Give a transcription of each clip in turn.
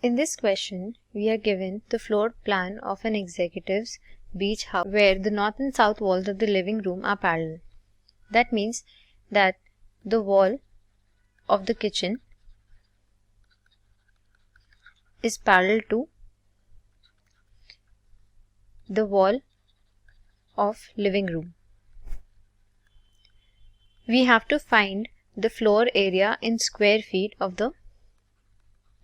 In this question, we are given the floor plan of an executive's beach house where the north and south walls of the living room are parallel. That means that the wall of the kitchen is parallel to the wall of living room. We have to find the floor area in square feet of the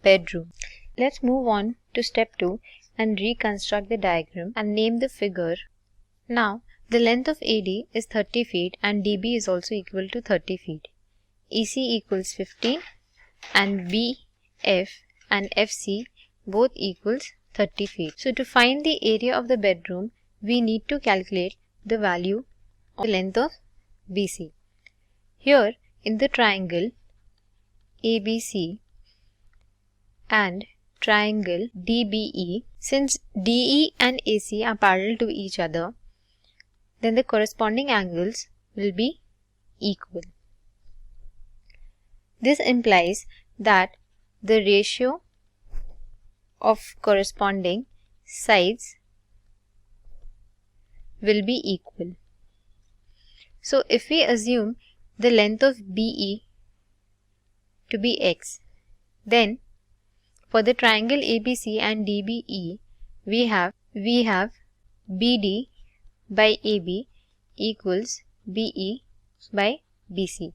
bedroom. Let's move on to step 2 and reconstruct the diagram and name the figure. Now, the length of AD is 30 feet and DB is also equal to 30 feet. EC equals 15 and BF and FC both equals 30 feet. So, to find the area of the bedroom, we need to calculate the value of the length of BC. Here, in the triangle ABC and triangle DBE, since DE and AC are parallel to each other, then the corresponding angles will be equal. This implies that the ratio of corresponding sides will be equal. So, if we assume the length of BE to be x, then for the triangle ABC and DBE, we have BD by AB equals BE by BC.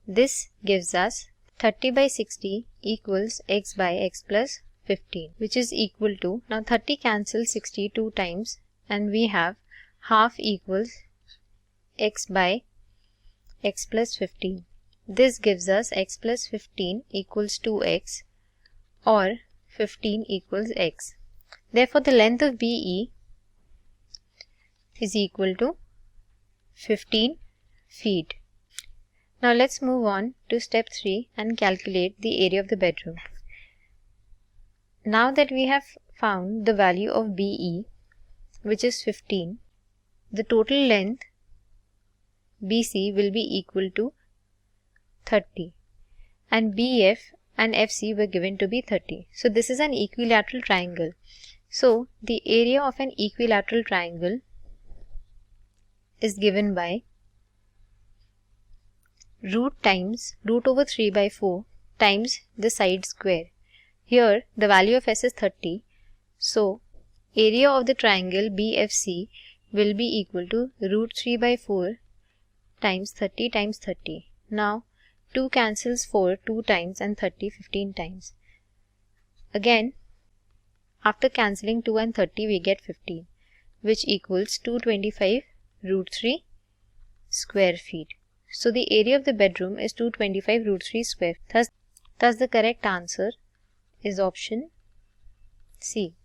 This gives us 30 by 60 equals x by x plus 15, which is equal to, now 30 cancels 60 two times and we have half equals x by x plus 15. This gives us x plus 15 equals 2x or 15 equals x. Therefore, the length of BE is equal to 15 feet. Now, let's move on to step 3 and calculate the area of the bedroom. Now that we have found the value of BE, which is 15, the total length BC will be equal to 30 and BF and FC were given to be 30. So, this is an equilateral triangle. So, the area of an equilateral triangle is given by root over 3 by 4 times the side square. Here, the value of S is 30. So, area of the triangle BFC will be equal to root 3 by 4 times 30 times 30. Now, 2 cancels 4 2 times and 30 15 times. Again, after cancelling 2 and 30, we get 15, which equals 225 root 3 square feet. So, the area of the bedroom is 225 root 3 square. Thus the correct answer is option C.